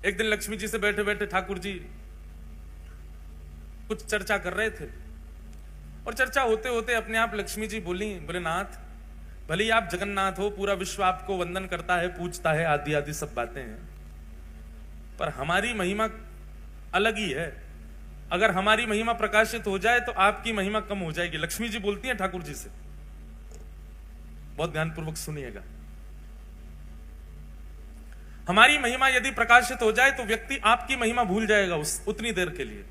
एक दिन लक्ष्मी जी से बैठे बैठे ठाकुर जी कुछ चर्चा कर रहे थे, और चर्चा होते होते अपने आप लक्ष्मी जी बोली, बोले नाथ, भले ही आप जगन्नाथ हो, पूरा विश्व आपको वंदन करता है, पूजता है, आदि आदि सब बातें हैं, पर हमारी महिमा अलग ही है। अगर हमारी महिमा प्रकाशित हो जाए तो आपकी महिमा कम हो जाएगी। लक्ष्मी जी बोलती हैं ठाकुर जी से, बहुत ध्यानपूर्वक सुनिएगा। हमारी महिमा यदि प्रकाशित हो जाए तो व्यक्ति आपकी महिमा भूल जाएगा उतनी देर के लिए।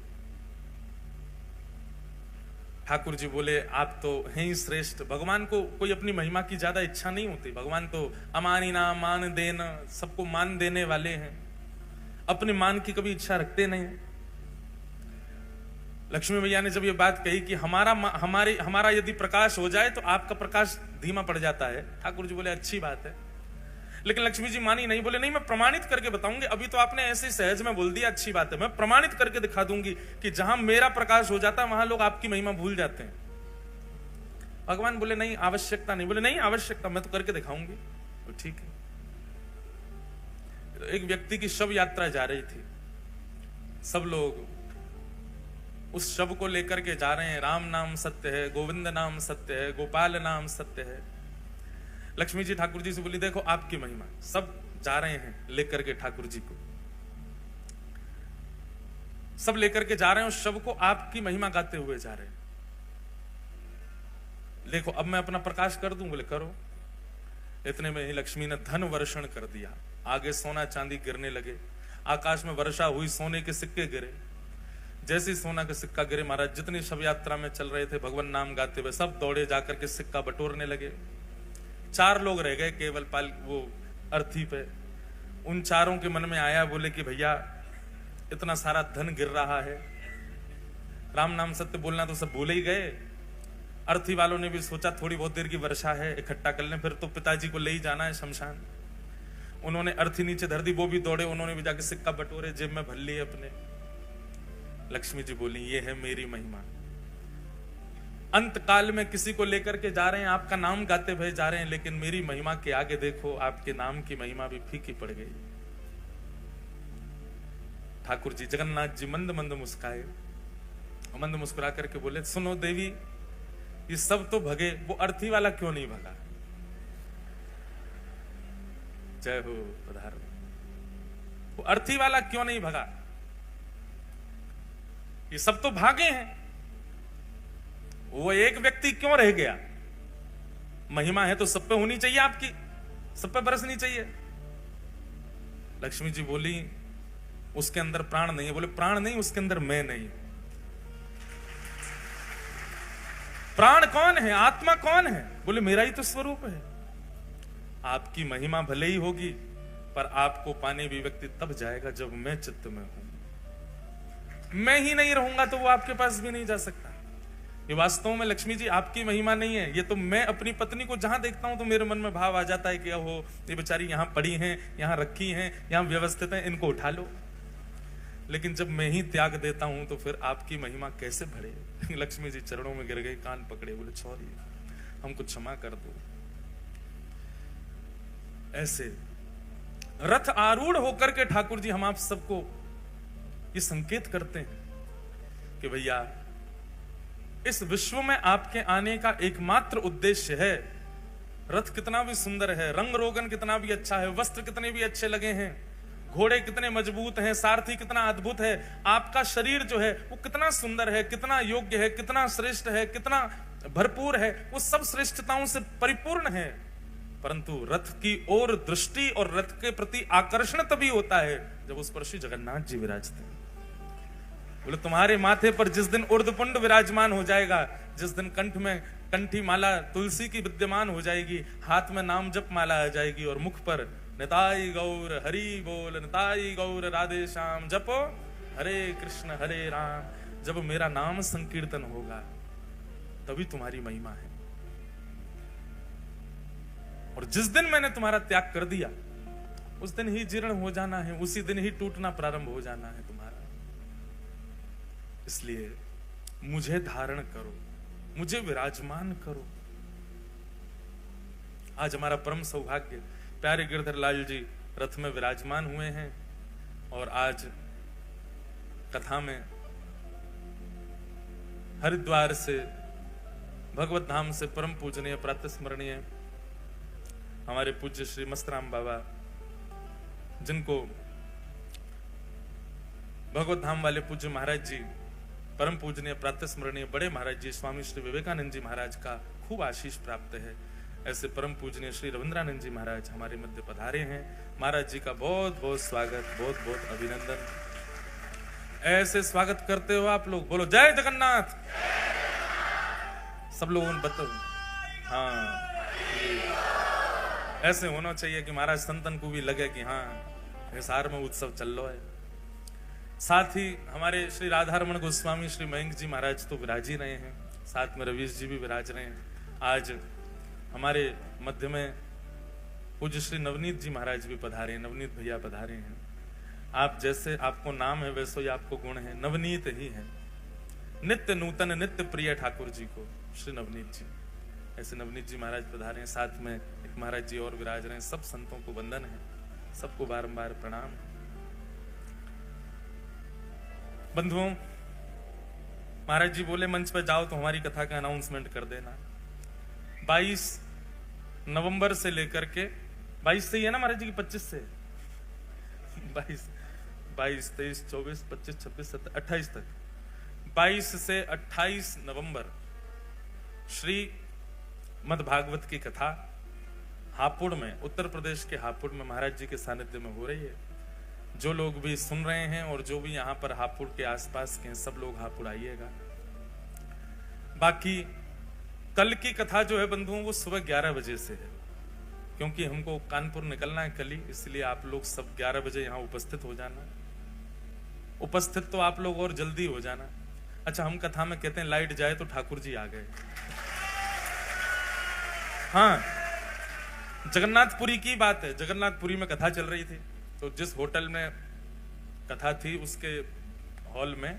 ठाकुर जी बोले, आप तो हैं ही श्रेष्ठ। भगवान को कोई अपनी महिमा की ज्यादा इच्छा नहीं होती। भगवान तो अमानी ना मान देना, सबको मान देने वाले हैं, अपने मान की कभी इच्छा रखते नहीं। लक्ष्मी मैया ने जब ये बात कही कि हमारा यदि प्रकाश हो जाए तो आपका प्रकाश धीमा पड़ जाता है, ठाकुर जी बोले अच्छी बात है। लेकिन लक्ष्मी जी मानी नहीं, बोले नहीं, मैं प्रमाणित करके बताऊंगी। अभी तो आपने ऐसे सहज में बोल दिया, अच्छी बात है, मैं प्रमाणित करके दिखा दूंगी कि जहां मेरा प्रकाश हो जाता है वहां लोग आपकी महिमा भूल जाते हैं। भगवान बोले नहीं, आवश्यकता नहीं। बोले नहीं आवश्यकता, मैं तो करके दिखाऊंगी। तो ठीक है। तो एक व्यक्ति की शव यात्रा जा रही थी, सब लोग उस शव को लेकर के जा रहे हैं। राम नाम सत्य है, गोविंद नाम सत्य है, गोपाल नाम सत्य है। लक्ष्मी जी ठाकुर जी से बोली, देखो आपकी महिमा। सब जा रहे हैं लेकर के ठाकुर जी को, सब लेकर के जा रहे हैं उस शव को, आपकी महिमा गाते हुए जा रहे हैं। देखो अब मैं अपना प्रकाश कर दूं। बोले करो। इतने में ही लक्ष्मी ने धन वर्षण कर दिया। आगे सोना चांदी गिरने लगे, आकाश में वर्षा हुई, सोने के सिक्के गिरे। जैसे ही सोना का सिक्का गिरे, महाराज जितनी शव यात्रा में चल रहे थे भगवान नाम गाते हुए, सब दौड़े जाकर के सिक्का बटोरने लगे। 4 लोग रह गए केवल वो अर्थी पे। उन चारों के मन में आया, बोले कि भैया इतना सारा धन गिर रहा है, राम नाम सत्य बोलना तो सब बोले ही गए। अर्थी वालों ने भी सोचा थोड़ी बहुत देर की वर्षा है, इकट्ठा कर लें, फिर तो पिताजी को ले ही जाना है शमशान। उन्होंने अर्थी नीचे धर दी, वो भी दौड़े, उन्होंने भी जाके सिक्का बटोरे, जेब में भर लिए अपने। लक्ष्मी जी बोली, ये है मेरी महिमा। अंत काल में किसी को लेकर के जा रहे हैं, आपका नाम गाते हुए जा रहे हैं, लेकिन मेरी महिमा के आगे देखो, आपके नाम की महिमा भी फीकी पड़ गई। ठाकुर जी जगन्नाथ जी मंद मंद मुस्काए, मंद मुस्कुरा करके बोले, सुनो देवी, ये सब तो भगे, वो अर्थी वाला क्यों नहीं भगा? जय हो, पधारो। वो अर्थी वाला क्यों नहीं भगा? ये सब तो भागे हैं, वो एक व्यक्ति क्यों रह गया? महिमा है तो सब पे होनी चाहिए, आपकी सब पे बरसनी चाहिए। लक्ष्मी जी बोली, उसके अंदर प्राण नहीं है। बोले प्राण नहीं, उसके अंदर मैं नहीं। प्राण कौन है, आत्मा कौन है? बोले मेरा ही तो स्वरूप है। आपकी महिमा भले ही होगी, पर आपको पाने भी व्यक्ति तब जाएगा जब मैं चित्त में हूं। मैं ही नहीं रहूंगा तो वो आपके पास भी नहीं जा सकता। ये वास्तव में लक्ष्मी जी आपकी महिमा नहीं है, ये तो मैं अपनी पत्नी को जहां देखता हूं तो मेरे मन में भाव आ जाता है कि ओहो, ये बेचारी यहां पड़ी हैं, यहां रखी हैं, यहां व्यवस्थित हैं, इनको उठा लो। लेकिन जब मैं ही त्याग देता हूं तो फिर आपकी महिमा कैसे बढ़े? लक्ष्मी जी चरणों में गिर गई, कान पकड़े, बोले सॉरी, हमको क्षमा कर दो। ऐसे रथ आरूढ़ होकर के ठाकुर जी हम आप सबको ये संकेत करते हैं कि भैया इस विश्व में आपके आने का एकमात्र उद्देश्य है। रथ कितना भी सुंदर है, रंग रोगन कितना भी अच्छा है, वस्त्र कितने भी अच्छे लगे हैं, घोड़े कितने मजबूत हैं, सारथी कितना अद्भुत है, आपका शरीर जो है वो कितना सुंदर है, कितना योग्य है, कितना श्रेष्ठ है, कितना भरपूर है, वो सब श्रेष्ठताओं से परिपूर्ण है। परंतु रथ की ओर दृष्टि और रथ के प्रति आकर्षण तभी होता है जब उस पर श्री जगन्नाथ जी विराजते हैं। बोले तुम्हारे माथे पर जिस दिन उर्ध्वपुंड विराजमान हो जाएगा, जिस दिन कंठ में कंठी माला तुलसी की विद्यमान हो जाएगी, हाथ में नाम जप माला आ जाएगी और मुख पर निताई गौर हरि बोल, निताई गौर राधे श्याम जपो हरे कृष्ण हरे राम, जब मेरा नाम संकीर्तन होगा तभी तुम्हारी महिमा है। और जिस दिन मैंने तुम्हारा त्याग कर दिया उस दिन ही जीर्ण हो जाना है, उसी दिन ही टूटना प्रारंभ हो जाना है तुम्हारा। इसलिए मुझे धारण करो, मुझे विराजमान करो। आज हमारा परम सौभाग्य, प्यारे गिरधर लाल जी रथ में विराजमान हुए हैं। और आज कथा में हरिद्वार से भगवत धाम से परम पूजनीय प्रातः स्मरणीय हमारे पूज्य श्री मस्तराम बाबा, जिनको भगवत धाम वाले पूज्य महाराज जी, परम पूजनीय प्रातः स्मरणीय बड़े महाराज जी स्वामी श्री विवेकानंद जी महाराज का खूब आशीष प्राप्त है, ऐसे परम पूजनीय श्री रविंद्रानंद जी महाराज हमारे मध्य पधारे हैं। महाराज जी का बहुत बहुत स्वागत, बहुत बहुत अभिनंदन। ऐसे स्वागत करते हो आप लोग, बोलो जय जगन्नाथ। सब लोगों ने बताओ, हाँ ऐसे होना चाहिए कि महाराज संतन को भी लगे कि हाँ हिसार में उत्सव चल रहा है। साथ ही हमारे श्री राधारमण गोस्वामी श्री मयंक जी महाराज तो विराज ही रहे हैं, साथ में रवीश जी भी विराज रहे हैं। आज हमारे मध्य में पूज्य श्री नवनीत जी महाराज भी पधारे हैं, नवनीत भैया पधारे हैं। आप जैसे आपको नाम है वैसे ही आपको गुण है, नवनीत ही है, नित्य नूतन नित्य प्रिय ठाकुर जी को श्री नवनीत जी, ऐसे नवनीत जी महाराज पधारे हैं। साथ में एक महाराज जी और विराज रहे हैं। सब संतों को वंदन है, सबको बारंबार प्रणाम। बंधुओं, महाराज जी बोले मंच पर जाओ तो हमारी कथा का अनाउंसमेंट कर देना। 22 नवंबर से लेकर के 22 से ही है ना महाराज जी की, 25 से 22, 23, 24, 25, 26, 27, 28 तक, 22 से 28 नवंबर श्री मद्भागवत की कथा हापुड़ में, उत्तर प्रदेश के हापुड़ में महाराज जी के सानिध्य में हो रही है। जो लोग भी सुन रहे हैं और जो भी यहाँ पर हापुड़ के आसपास के हैं, सब लोग हापुड़ आइएगा। बाकी कल की कथा जो है बंधुओं वो सुबह 11 बजे से है, क्योंकि हमको कानपुर निकलना है कल ही, इसलिए आप लोग सब 11 बजे यहाँ उपस्थित हो जाना। उपस्थित तो आप लोग और जल्दी हो जाना। अच्छा, हम कथा में कहते हैं लाइट जाए तो ठाकुर जी आ गए। हाँ, जगन्नाथपुरी की बात है। जगन्नाथपुरी में कथा चल रही थी, तो जिस होटल में कथा थी उसके हॉल में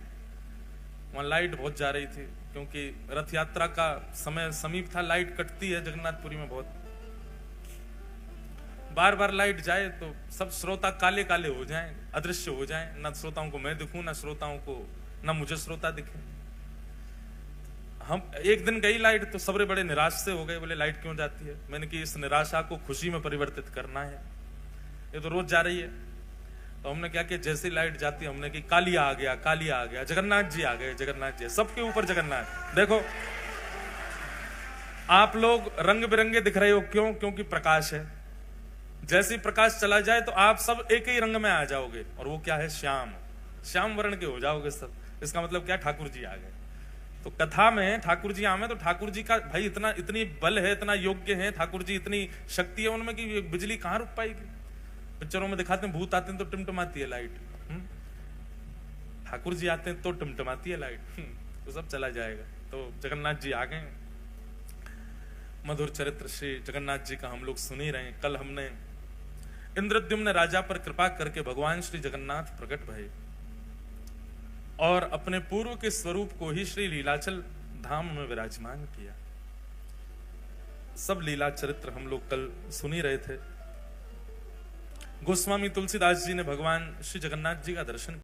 वहां लाइट बहुत जा रही थी, क्योंकि रथ यात्रा का समय समीप था। लाइट कटती है जगन्नाथपुरी में बहुत, बार बार लाइट जाए तो सब श्रोता काले काले हो जाएं, अदृश्य हो जाएं। ना श्रोताओं को मैं दिखूं, ना श्रोताओं को, ना मुझे श्रोता दिखे। हम एक दिन गई लाइट तो सबरे बड़े निराश से हो गए, बोले लाइट क्यों जाती है। मैंने कि इस निराशा को खुशी में परिवर्तित करना है, ये तो रोज जा रही है। तो हमने क्या कि जैसे लाइट जाती है हमने कि कालिया आ गया, कालिया आ गया, जगन्नाथ जी आ गए, जगन्नाथ जी। सबके ऊपर जगन्नाथ। देखो आप लोग रंग बिरंगे दिख रहे हो, क्यों? क्योंकि प्रकाश है। जैसे प्रकाश चला जाए तो आप सब एक ही रंग में आ जाओगे, और वो क्या है? श्याम, श्याम वर्ण के हो जाओगे सब। इसका मतलब क्या? ठाकुर जी आ गए। तो कथा में ठाकुर जी आमे तो ठाकुर जी का भाई इतनी बल है, इतना योग्य है ठाकुर जी, इतनी शक्ति है उनमें कि बिजली कहां रुक पाएगी। पिक्चरों में दिखाते हैं भूत आते हैं तो टिमटमाती है लाइट, ठाकुर जी आते हैं तो टिमटमाती है लाइट, तो सब चला जाएगा। तो जगन्नाथ जी आ गए। मधुर चरित्र श्री जगन्नाथ जी का हम लोग सुन ही रहे हैं। कल हमने इंद्रद्युम्न राजा पर कृपा करके भगवान श्री जगन्नाथ प्रकट भये और अपने पूर्व के स्वरूप को ही श्री लीलाचल धाम में विराजमान किया। सब लीला चरित्र हम लोग कल सुन ही रहे थे। गोस्वामी तुलसीदास जी ने भगवान श्री जगन्नाथ जी का दर्शन